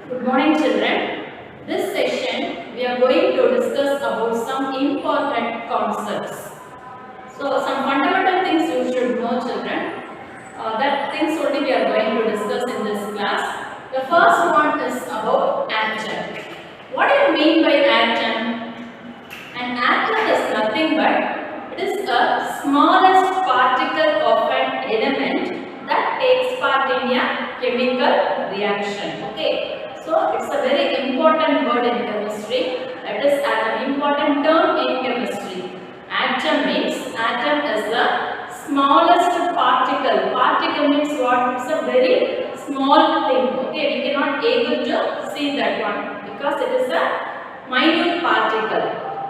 Good morning, children. This session we are going to discuss about some important concepts. So, some fundamental things you should know, children. That things only we are going to discuss in this class. The first one is about atom. What do you mean by atom? An atom is nothing but it is the smallest particle of an element that takes part in a chemical reaction. Okay. So it's a very important word in chemistry. That is an important term in chemistry. Atom means atom is the smallest particle. Particle means what? It's a very small thing. Okay, we cannot able to see that one because it is a minute particle.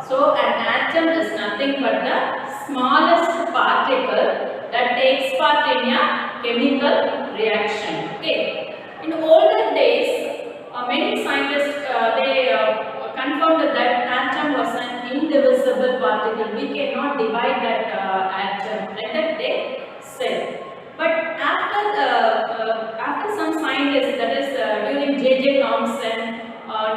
So an atom is nothing but the smallest particle that takes part in a chemical reaction. Okay. In olden days, many scientists they confirmed that atom was an indivisible particle. We cannot divide that atom. Like that they said. But after some scientists, that is during J.J. Thomson,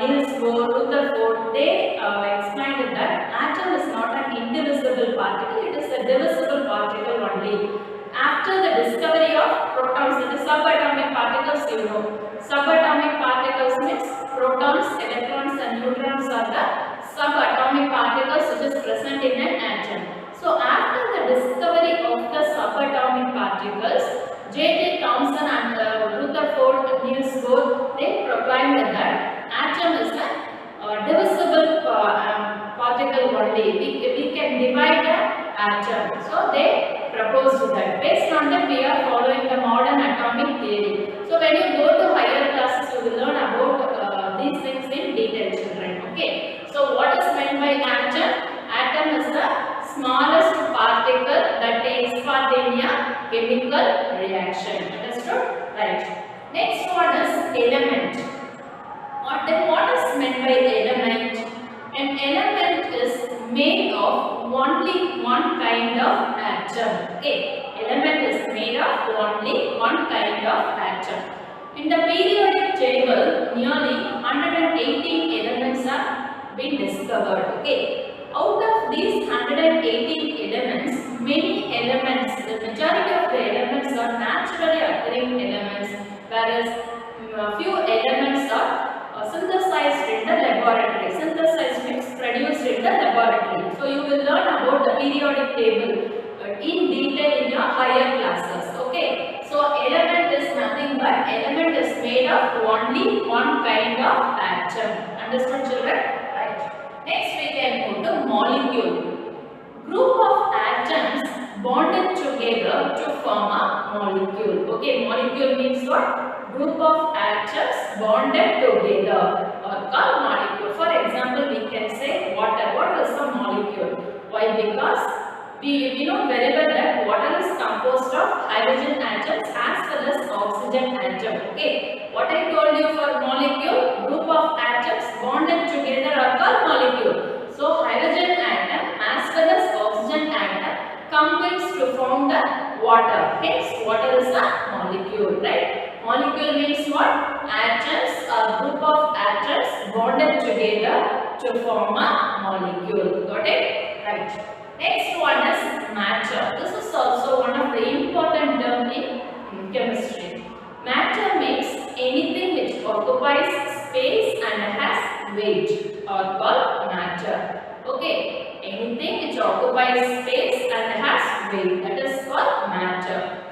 Niels Bohr, Rutherford, they explained that atom is not an indivisible particle. It is a divisible particle only. After the discovery of protons, that is subatomic particles, you know. Subatomic particles means protons, electrons and neutrons are the subatomic particles which is present in an atom. So after the discovery of the subatomic particles, J.J. Thomson and Rutherford, Niels Bohr, they proclaimed that atom is a divisible particle only. We can divide the atom. So they proposed that. Based on that, we are following the modern atomic theory. So when you go to higher classes, you will learn about these things in detail, children. Okay. So what is meant by atom? Atom is the smallest particle that takes part in a chemical reaction. Understood? Right. Next one is element. What is meant by element? An element is made of only one kind of atom. Okay, element is made of only one kind of atom. In the periodic table, nearly 118 elements have been discovered. Okay, out of these 118 elements, many elements, the majority of the elements are naturally occurring elements, whereas few elements are synthesized in the laboratory. Synthesized means produced in the laboratory. So you will learn about the periodic table in detail in your higher classes. Okay. So element is nothing but element is made of only one kind of atom. Understood, children? Right. Next we can go to molecule. Group of atoms bonded together to form a molecule. Okay, molecule means what? Group of atoms bonded together or called molecule. For example, we can say water. What is a molecule? Why? Because we know very well that water is composed of hydrogen atoms as well as oxygen atom. Okay, what I told you for molecule, group of atoms bonded together are called molecule. So hydrogen atom as well as oxygen atom combines to form the water. Hence, water is a molecule, right? Molecule means what? Atoms or group of atoms bonded together to form a molecule. Got it? Right. Next one is matter. This is also one of the important terms in chemistry. Matter means anything which occupies space and has weight or called matter. Okay, anything which occupies space and has weight, that is called matter.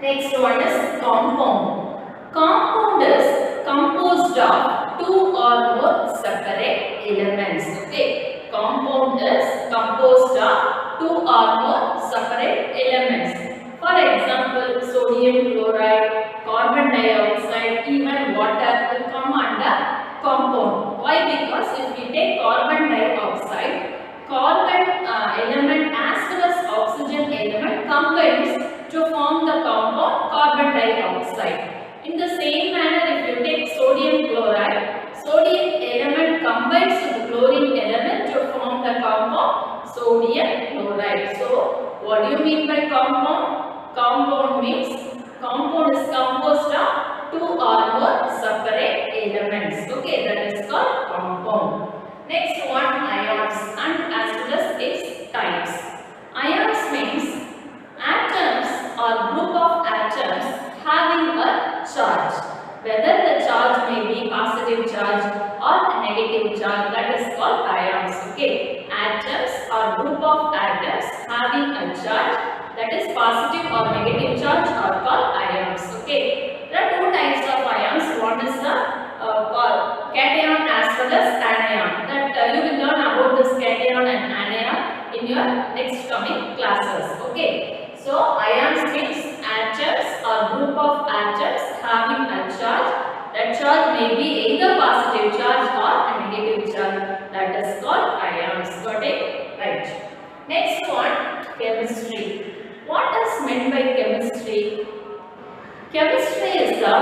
Next one is compound. Compound is composed of two or more separate elements. Okay, compound is composed of two or more separate elements. For example, sodium chloride, carbon dioxide, even water will come under compound. Why? Because if we take carbon dioxide, carbon element as well as oxygen element combines to form the compound carbon dioxide. In the same manner, if you take sodium chloride, sodium element combines with the chlorine element to form the compound sodium chloride. So, what do you mean by compound? Compound means compound is composed of two or more separate elements. Okay, that is called compound. Next one, ions and as well as its types. Ions means atoms or group of atoms having a charge. Whether the charge may be positive charge or negative charge, that is called ions. Okay, atoms or group of atoms having a charge, that is positive or negative charge, are called ions. Okay, there are two types of ions. One is the cation as well as anion. That you will learn about this cation and anion in your next coming classes. Okay, so ions means atoms or group of atoms having a charge. That charge may be either positive charge or a negative charge. That is called ions. Got it? Right. Next one, chemistry. What is meant by chemistry? Chemistry is the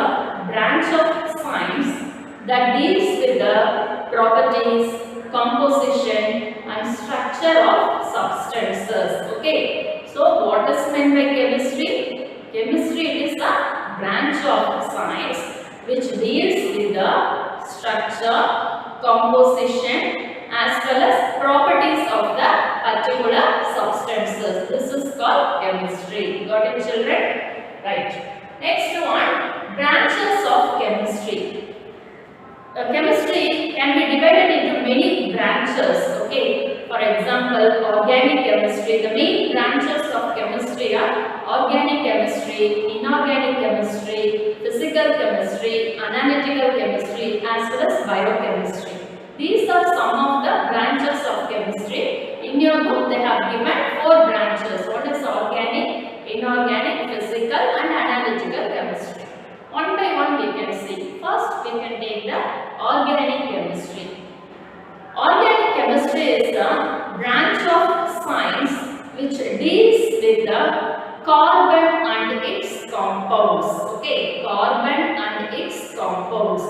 branch of science that deals with the properties, composition and structure of substances. Okay. So what is meant by chemistry? Chemistry is a branch of science which deals with the structure, composition as well as properties of the particular substances. This is called chemistry. Got it, children? Right. Next one, branches of chemistry. Chemistry can be divided into many branches. Okay. For example, organic chemistry. The main branches of chemistry are organic chemistry, inorganic chemistry, physical chemistry, analytical chemistry as well as biochemistry. These are some of the branches of chemistry. In your book, they have given 4 branches. What is organic, inorganic, physical and analytical chemistry? One by one we can see. First, we can take the organic chemistry. Organic chemistry is the branch of science which deals with the carbon and its compounds. Okay, carbon and its compounds.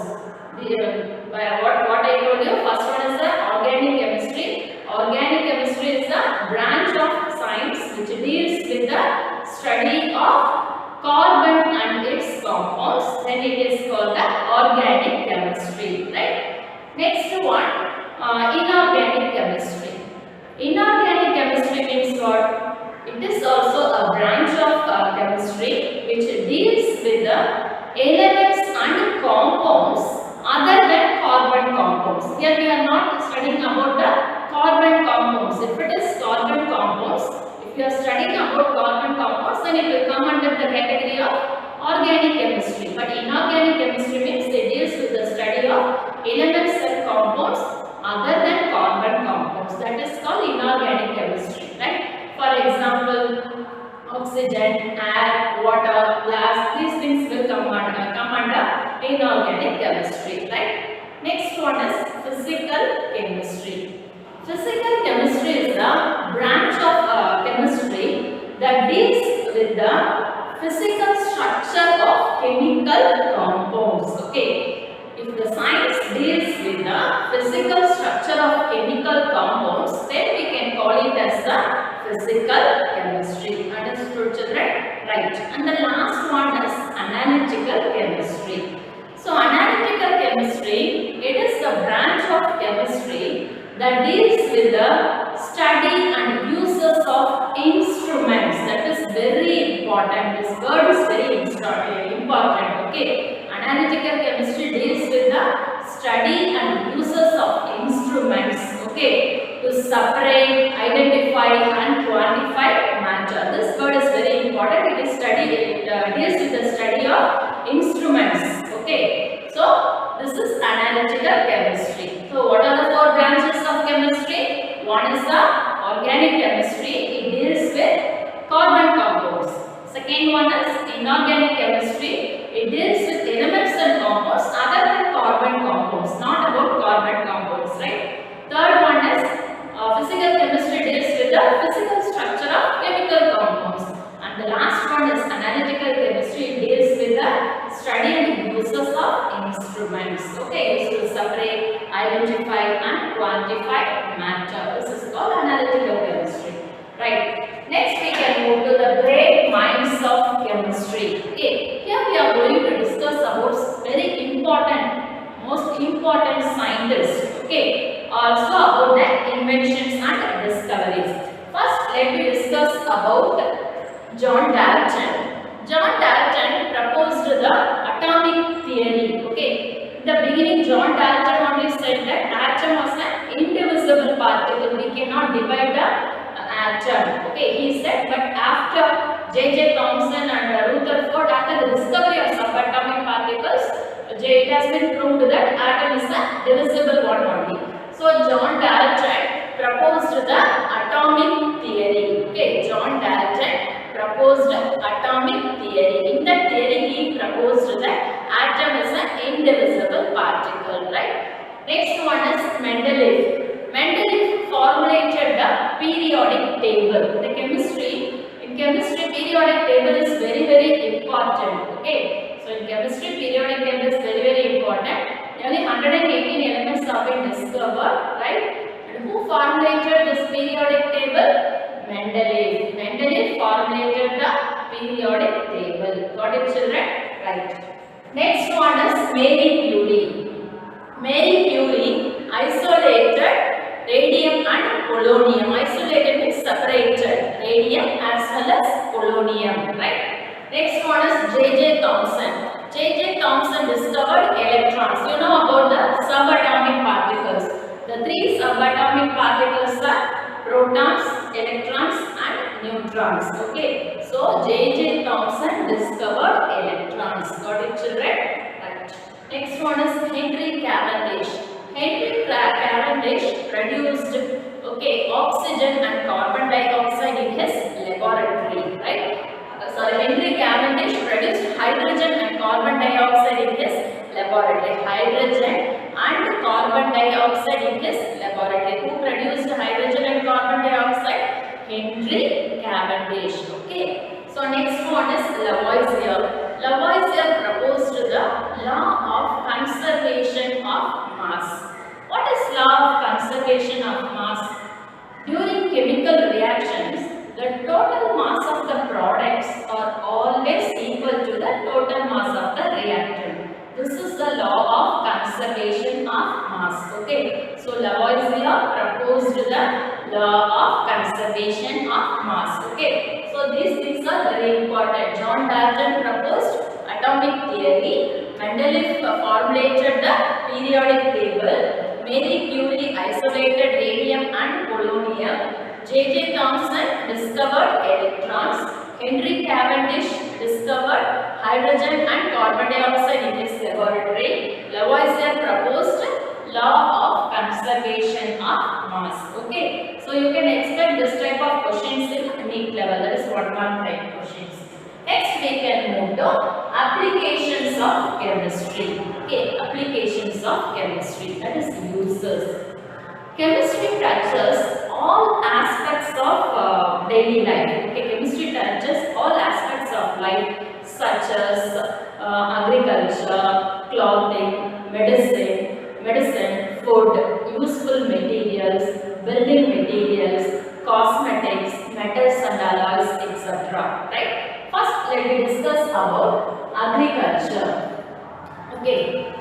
What I told you, first one is the organic chemistry. Organic chemistry is the branch of science which deals with the study of carbon and its compounds. Then it is called the organic chemistry. Right. Next one, inorganic chemistry. Inorganic chemistry means what? It is also a branch of chemistry which deals with the elements and compounds other than carbon compounds. Here we are not studying about the carbon compounds. If it is carbon compounds, if you are studying about carbon compounds, then it will come under the category of organic chemistry. But inorganic chemistry means it deals with the study of elements and compounds other than carbon compounds. That is called inorganic chemistry. Right? For example, oxygen, air, water, glass, these things will come under inorganic chemistry. Right? Next one is physical chemistry. Physical chemistry is the branch of chemistry that deals with the physical structure of chemical compounds. Okay. If the science deals with the physical structure of chemical compounds, then we can call it as the physical chemistry. Understood, children? Right. And the last one is analytical chemistry. So, analytical chemistry, it is the branch of chemistry that deals with the study and uses of instruments. That is very important. This word is very important. Okay. Analytical chemistry deals with the study and uses of instruments. Okay. To separate, identify and quantify matter. This word is very important. It is deals with the study of instruments. Okay. So, this is analytical chemistry. So, what are the 4 branches of chemistry? One is the organic chemistry. It deals with carbon compounds. Second one is inorganic chemistry. It deals with elements and compounds other than carbon compounds, not about carbon compounds, right? Third one is physical chemistry, deals with the physical structure of chemical compounds. And the last one is analytical chemistry. It deals with the study and uses of instruments. Okay, used to separate, identify and quantify matter. This is called analytical chemistry. Right. Next we can move to the great minds of chemistry. Okay. Here we are going to discuss about very important Okay. Also about the inventions and discoveries. First, let me discuss about John Dalton. John Dalton proposed the atomic theory. Okay. In the beginning, John Dalton only said that atom was an indivisible particle. We cannot divide the atom. Okay. He said, but after J.J. Thomson and Rutherford, after the discovery of subatomic particles, it has been proved that atom is a divisible one only. So John Dalton proposed the atomic theory. Okay, John Dalton proposed atomic theory. In that theory, he proposed that atom is an indivisible particle. Right. Next one is Mendeleev. Mendeleev formulated the periodic table. The chemistry. In chemistry, periodic table is very important. Okay. So in chemistry, periodic table is very important. Nearly 118 elements have been discovered, right? And who formulated this periodic table? Mendeleev. Mendeleev formulated the periodic table. Got it, children? Right. Next one is Marie Curie. Marie Curie isolated radium and polonium. Isolated means separated radium as well as polonium, right? Next one is J.J. Thomson. J.J. Thomson discovered electrons. You know about the subatomic particles. The three subatomic particles are protons, electrons and neutrons. Okay. So J.J. Thomson discovered electrons. Got it, children? Right. Next one is Henry Cavendish. Henry Cavendish produced oxygen and carbon dioxide in his laboratory. Right. Henry Cavendish produced hydrogen and carbon dioxide in his laboratory. Hydrogen and carbon dioxide in his laboratory. Who produced hydrogen and carbon dioxide? Henry Cavendish. Okay. So next one is Lavoisier. Lavoisier proposed the law of conservation of mass. What is law of conservation of mass? During chemical reactions, the total mass of the products are always equal to the total mass of the reactant. This is the law of conservation of mass. Okay. So Lavoisier proposed the law of conservation of mass. Okay. So these things are very important. John Dalton proposed atomic theory. Mendeleev formulated the periodic table. Marie Curie isolated radium and polonium. J.J. Thomson discovered electrons. Henry Cavendish discovered hydrogen and carbon dioxide in his laboratory. Lavoisier proposed law of conservation of mass. Okay. So you can expect this type of questions in NEET level. That is 1 mark type questions. Next we can move to applications of chemistry. Okay. Applications of chemistry. That is uses. Chemistry touches all aspects of daily life. Okay, chemistry touches all aspects of life such as agriculture, clothing, medicine, food, useful materials, building materials, cosmetics, metals and alloys, etc. Right? First, let me discuss about agriculture. Okay.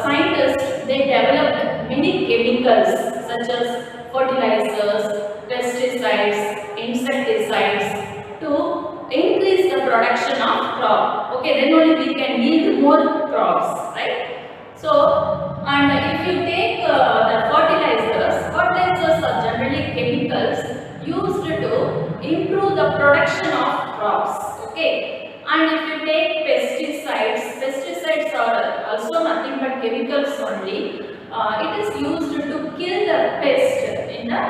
Scientists, they developed many chemicals such as fertilizers, pesticides, insecticides to increase the production of crop. Okay, then only we can yield more crops, right? So, and if you take the fertilizers are generally chemicals used to improve the production of crops. Okay. And if you take pesticides are also nothing but chemicals only. It is used to kill the pest in the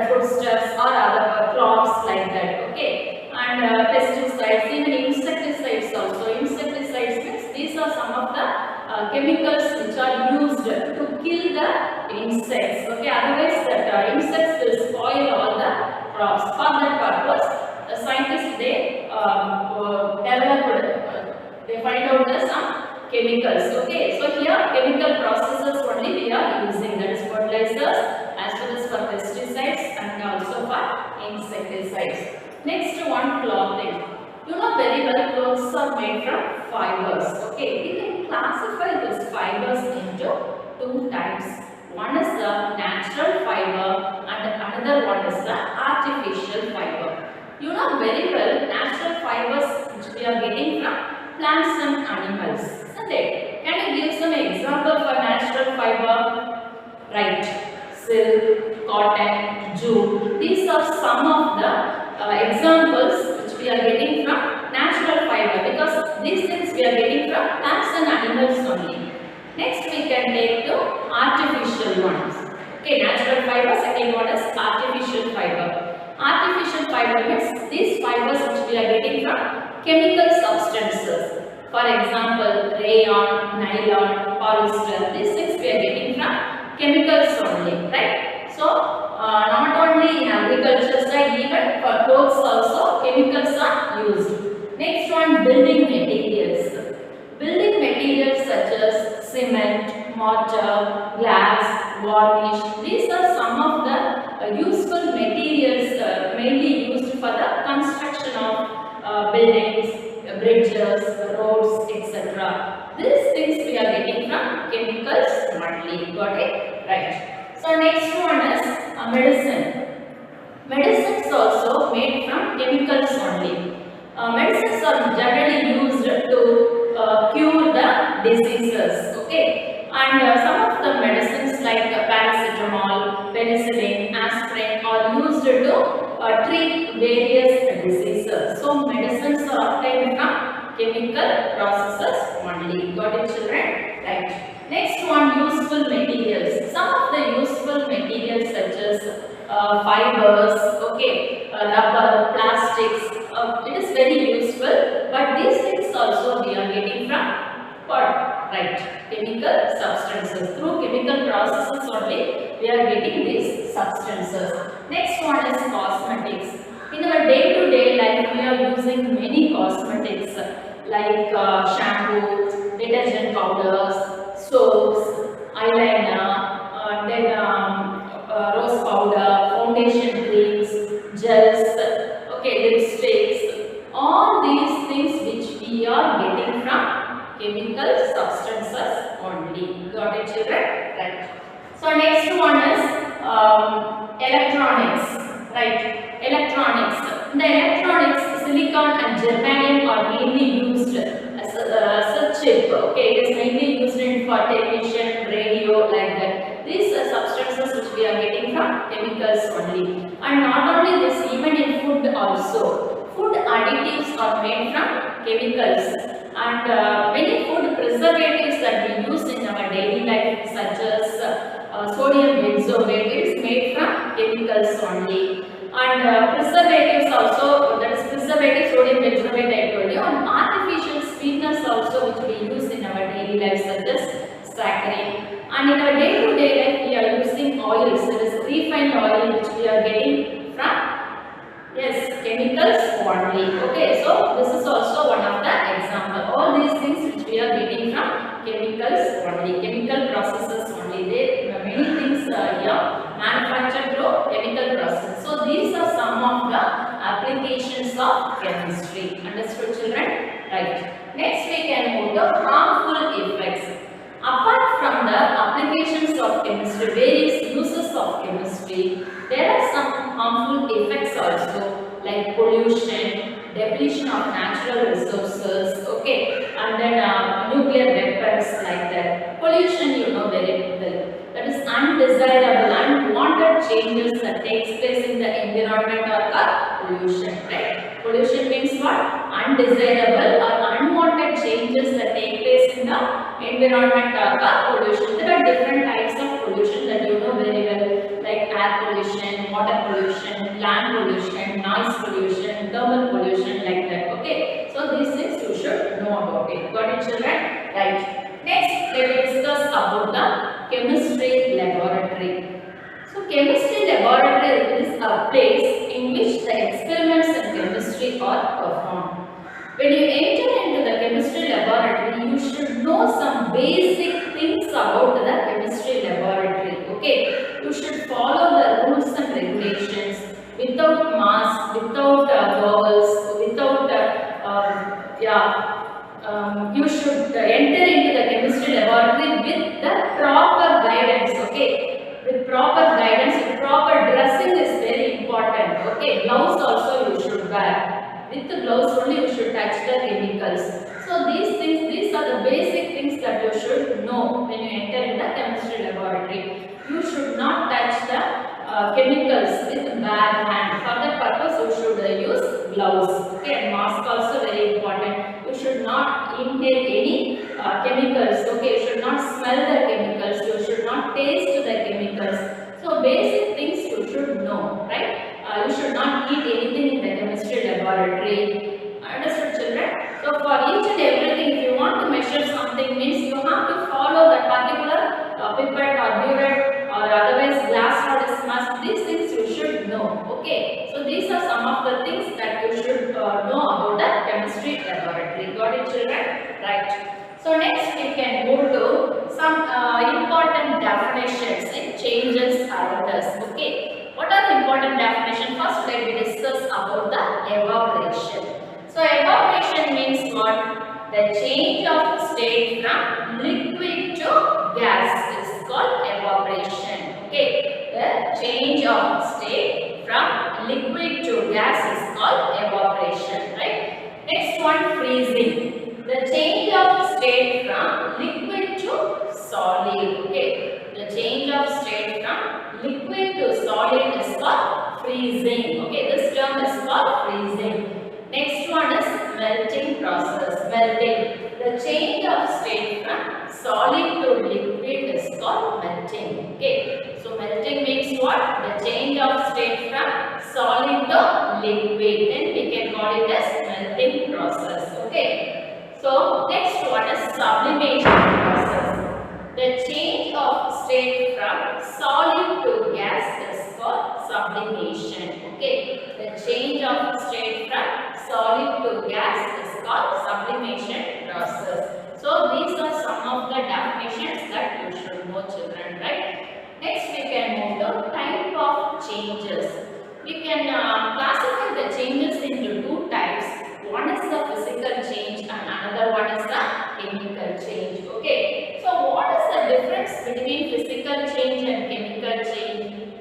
foodstuffs or other crops like that. Okay, and pesticides, even insecticides also. Insecticides means these are some of the chemicals which are used to kill the insects. Okay, otherwise that insects will spoil all the crops. For that purpose, the scientists they find out some chemicals. Okay, so here chemical processes only we are using, that is fertilizers as well as for pesticides and also for insecticides. Next one, clothing. You know very well clothes are made from fibers. Okay, we can classify these fibers into two types. One is the natural fiber and another one is the artificial fiber. You know very well natural fibers which we are getting from plants and animals, isn't it? Can you give some example for natural fiber? Right, silk, cotton, jute. These are some of the examples which we are getting from natural fiber, because these things we are getting from plants and animals only. Next we can take the artificial ones. Okay, natural fiber. Second one is artificial fiber. Artificial fiber means these fibers which we are getting from chemical substances. For example, rayon, nylon, polyester. These things we are getting from chemicals only, right? So, not only in agriculture side, even for clothes also chemicals are used. Next one, building materials. Building materials such as cement, mortar, glass, varnish. These are some of the useful materials mainly used for the construction of buildings, bridges, roads, etc. These things we are getting from chemicals only. Got it? Right. So next one is medicine. Medicines also made from chemicals only. Medicines are generally used to cure the diseases. Okay, and some of the medicines like paracetamol, penicillin, aspirin are used to treat various diseases. So medicines are obtained from chemical processes only. Got it, children? Right. Next one, useful materials. Some of the useful materials such as fibers, okay, rubber, plastics. It is very useful, but these things also we are getting from what? Right, chemical substances. Through chemical processes only we are getting these substances. Next one is cosmetics. In our day-to-day life we are using many cosmetics like shampoo, detergent powders, soaps, eyeliner, then rose powder, foundation creams, gels, okay, lipsticks. All these things which we are getting from chemical substances only. Got it, children? Right. So next one is electronics. Right. Electronics. In the electronics, silicon and germanium are mainly used as a chip. Okay, it is mainly used in for television, radio, like that. These substances which we are getting from chemicals only. And not only this, even in food also. Food additives are made from chemicals. And many food preservatives that we use in our daily life, such as sodium benzoate, is made from chemicals only. And preservatives also, that is preservative sodium benzoate I told you, and artificial sweeteners also which we use in our daily life, such as saccharin. And in our day-to-day life we are using oils, that is refined oil which we are getting from, yes, chemicals only. Okay, so this is also one of the example. All these things which we are getting from chemicals only, chemical processes only. There are many things here manufactured through chemical process. So these are some of the applications of chemistry. Understood, children? Right. Next we can move to harmful effects. Apart from the applications of chemistry, various uses of chemistry, there are some harmful effects also, like pollution, depletion of natural resources, okay, and then nuclear weapons, like that. Pollution, you know very well. That is undesirable, unwanted changes that takes place in the environment are called pollution, right? Pollution means what? Undesirable or unwanted changes that take place in the environment are called pollution. There are different types of pollution that you know very well, like air pollution, water pollution, land pollution, noise pollution, thermal pollution, like that. Okay, so these things you should know about it. Got it, children? Right. Next, let us discuss about the chemistry laboratory. So, chemistry laboratory is a place in which the experiments in chemistry are performed. When you enter into the chemistry laboratory, you should know some basic things about the chemistry laboratory. Okay, you should follow the rules and regulations without mask, without goggles, without you should enter into the chemistry laboratory with the proper chemicals with bare hand. For that purpose, you should use gloves. Okay, and mask also very important. You should not inhale any chemicals. Okay, you should not smell the chemicals. You should not taste the chemicals. So basic things you should know, right? You should not eat anything in the chemistry laboratory. Understood, children? So for each and everything, if you want to measure something, means you have to follow that particular pipette or burette or otherwise glass rod is must. These things you should know. Okay. So these are some of the things that you should know about the chemistry laboratory. Got it, children? Right. So next we can move to some important definitions and changes around us. Okay. What are the important definitions? First, let me discuss about the evaporation. So evaporation means what? The change of state from liquid to gas is called evaporation. Okay. The change of state from liquid to gas is called evaporation. Right. Next one, freezing. The change of state from liquid to solid. Okay. The change of state from liquid to solid is called freezing. Okay, this term is called freezing. Next one is melting process. Melting. The change of state from solid to liquid is called melting. Okay, so melting means what? The change of state from solid to liquid. Then we can call it as melting process. Okay, so next one is sublimation process. The change of state from solid to gas is called sublimation. Okay, the change of state from solid to gas is called sublimation process. So these are some of the definitions that you should know, children. Right? Next, we can move to type of changes. We can classify the changes into two types. One is the physical change and another one is the chemical change. Okay. So what is the difference between physical change and chemical change?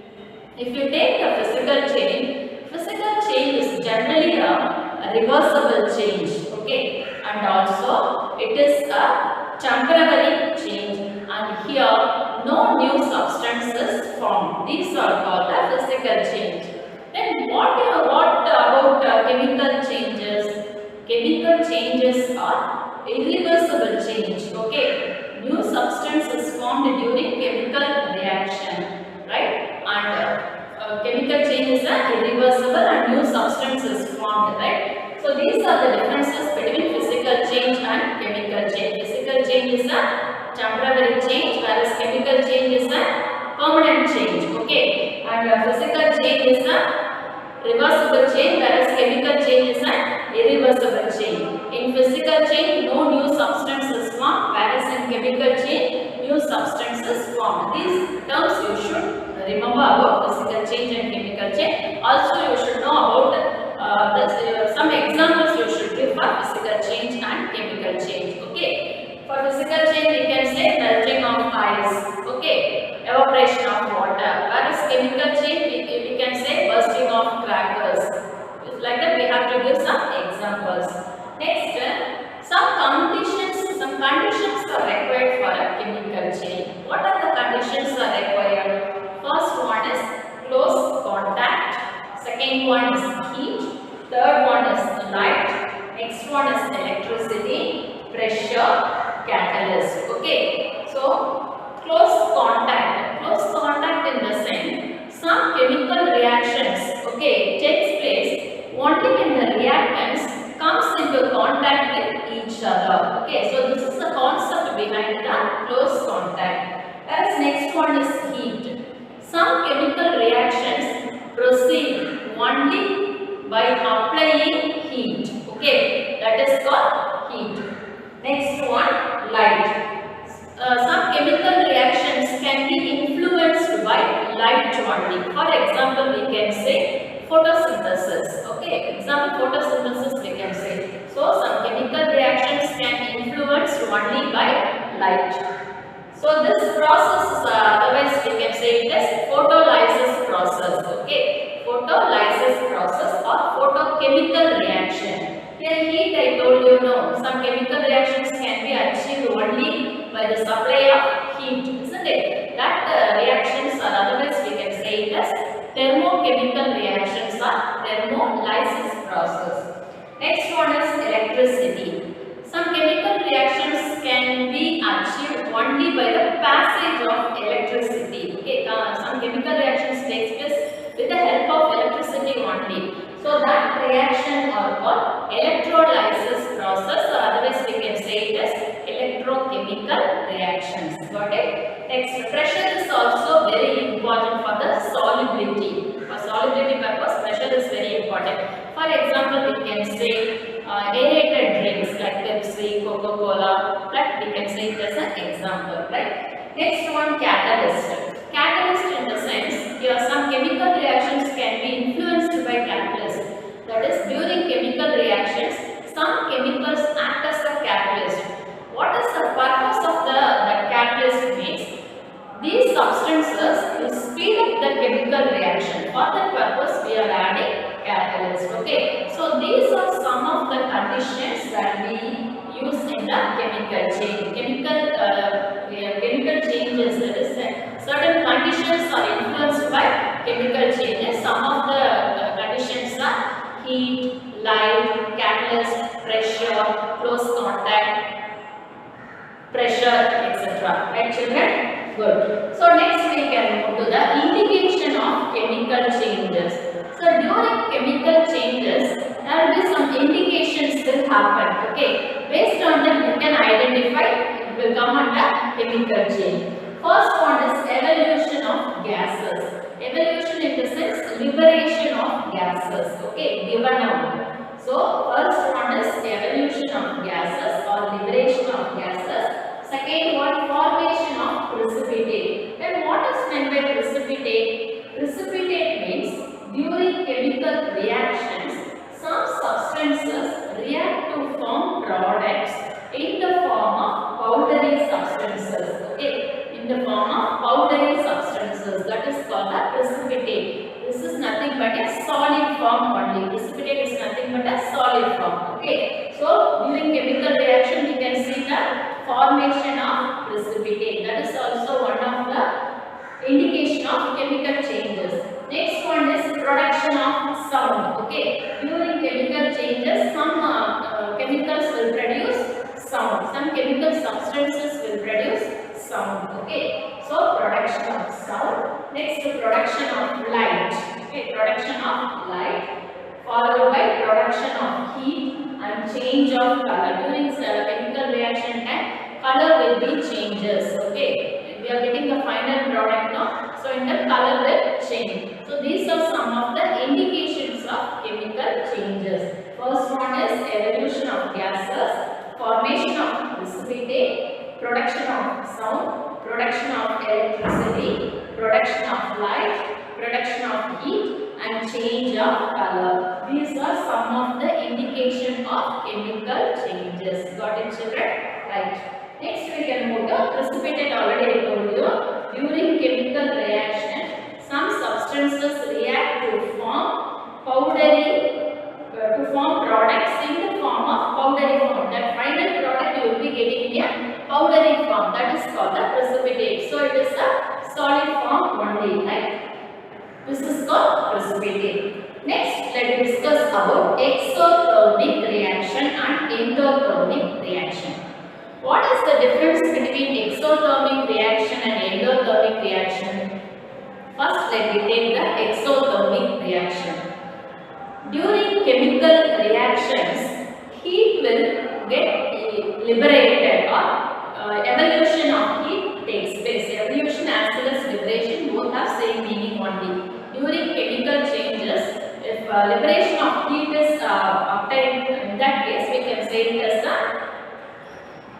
If you take the physical change is generally a reversible change. Okay. And also it is a temporary change. And here no new substance is formed. These are called the physical change. Then what about chemical changes? Chemical changes are irreversible change. Okay, new substance is formed during chemical reaction, right? And chemical change is irreversible and new substance is formed, right? So these are the differences between physical change and chemical change. Physical change is a temporary change, whereas chemical change is a permanent change. Okay, and physical change is a reversible change, whereas chemical change is an irreversible change. In physical change, no new substance is formed, whereas in chemical change, new substance is formed. These terms you should remember about physical change and chemical change. Also, you should know about some examples you should give for physical change and chemical change. Okay. For physical change, we can say melting of ice. Okay. Evaporation of water. Whereas chemical change, we can say bursting of crackers. Like that, we have to give some examples. Next, some conditions are required for a chemical change. What are the conditions are required? First one is close contact. Second one is heat. Third one is light. Next one is electricity, pressure, catalyst. Okay. So close contact. Close contact in the sense some chemical reactions, okay, takes place only when the reactants comes into contact with each other. Okay, so this is the concept behind the close contact. As next one is heat. Some chemical reactions proceed only by applying heat. Okay, that is called heat. Next one, light. Some chemical reactions can be influenced by light only. For example, we can say photosynthesis. Okay, example photosynthesis we can say. So some chemical reactions can be influenced only by light. So this process, otherwise we can say it as photolysis process. Okay, photolysis process or photochemical reaction. Here heat I told you no. Some chemical reactions can be achieved only by the supply of heat, isn't it? That reactions are otherwise we can say it it as thermochemical reactions or thermolysis process. Next one is electricity. Some chemical reactions can be achieved only by the passage of electricity. Okay, some chemical reactions takes place with the help of electricity only. So that reaction are called electrolysis process, or otherwise we can say it as electrochemical reactions. Got it? Next, pressure is also very important for the solubility. For solubility purpose, pressure is very important. For example, we can say aerated drinks like Pepsi, Coca-Cola, that we can say it as an example, right? Next one, catalyst. Catalyst in the sense, here some chemical reactions can be influenced by catalyst. That is, during chemical reactions, some chemicals act as a catalyst. What is the purpose of the catalyst means? These substances will speed up the chemical reaction. For that purpose, we are adding catalyst. Okay. So these are some of the conditions that we use in the chemical chain. Chemical changes, that is, certain conditions are influenced by chemical changes. Some of the conditions are heat, light, catalyst, pressure, close contact, pressure, etc. Right, children? Good. So next we can move to the indication of chemical changes. So during chemical changes, there will be some indications will happen. Okay. Based on that, you can identify it will come under chemical change. First one is evolution of gases. Evolution in the sense liberation of gases. Okay, given out. So first one is evolution of gases or liberation of gases. Second one, formation of precipitate. Then what is meant by precipitate? Precipitate means during chemical reactions, some substances react to form products in the form of powdery substances. Okay, in the form of powdery substances. That is called a precipitate. This is nothing but a solid form only. Precipitate is nothing but a solid form. Okay, so during chemical reaction, we can see the formation of precipitate. That is also one of the indication of chemical changes. Next one is production of sound. Okay, during chemical changes, some chemicals will produce sound. Some chemical substances will produce sound. Okay, so production of sound. Next, production of light. Okay, production of light, followed by production of heat and change of color. During chemical reaction time, color will be changes. Okay, we are getting the final product now, so in the color will change. So these are some of the indications of chemical changes. First one is evolution of gases, formation of precipitate, production of sound, production of electricity, production of light, production of heat and change of color. These are some of the indication of chemical changes. Got it, children? Right. Next we can move to precipitate. Already I told you, during chemical reaction, some substances react to form powdery, to form products in the form of powdery form. That final product you will be getting in a powdery form. That is called the precipitate. So it is a solid form only, right? This is called precipitate. Next, let us discuss about exothermic reaction and endothermic reaction. What is the difference between exothermic reaction and endothermic reaction? First, let me take the exothermic reaction. During chemical reactions, heat will get liberated, or evolution of heat takes place. Evolution as well as liberation both have same meaning only. During chemical changes, if liberation of heat is obtained, in that case we can say it as a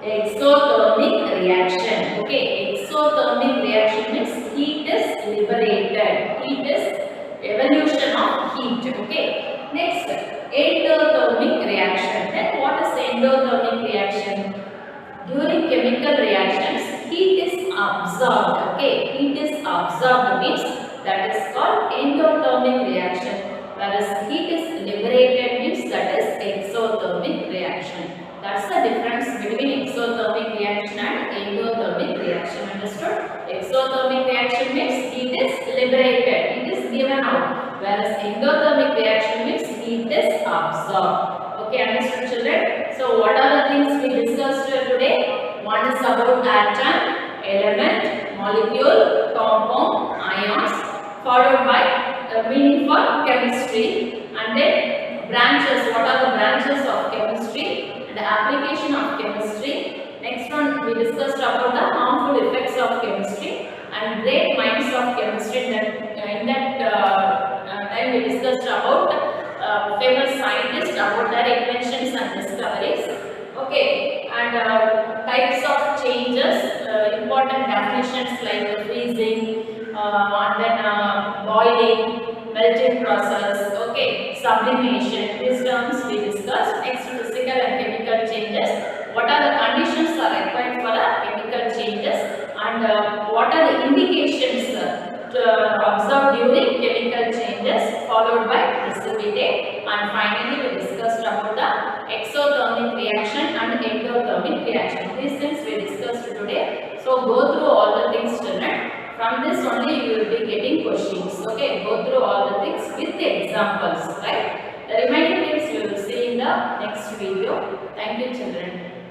exothermic reaction. Okay, exothermic reaction means heat is liberated. Heat is evolution of heat. Okay. Next, endothermic reaction. Then what is endothermic reaction? During chemical reactions, heat is absorbed. Okay, heat is absorbed means that is called endothermic reaction. Whereas heat is liberated means that is exothermic reaction. That's the difference between exothermic reaction and endothermic reaction. Understood? Exothermic reaction means heat is liberated. Heat given out, whereas endothermic reaction means heat is absorbed. Okay, understood children? So what are the things we discussed today? One is about atom, element, molecule, compound, ions, followed by meaning for chemistry, and then branches. What are the branches of chemistry and the application of chemistry? Next one, we discussed about the harmful effects of chemistry and great minds of chemistry. In that time we discussed about famous scientists, about their inventions and discoveries. Okay, and types of changes, important definitions like freezing, and then boiling, melting process, okay, sublimation. These terms we discussed. Next, physical and chemical changes. What are the conditions are required for chemical changes, and what are the indications to observe during chemical changes, followed by precipitate, and finally we discussed about the exothermic reaction and endothermic reaction. These things we discussed today. So go through all the things, children. From this only you will be getting questions. Okay, go through all the things with the examples, right? The remaining things we will see in the next video. Thank you, children.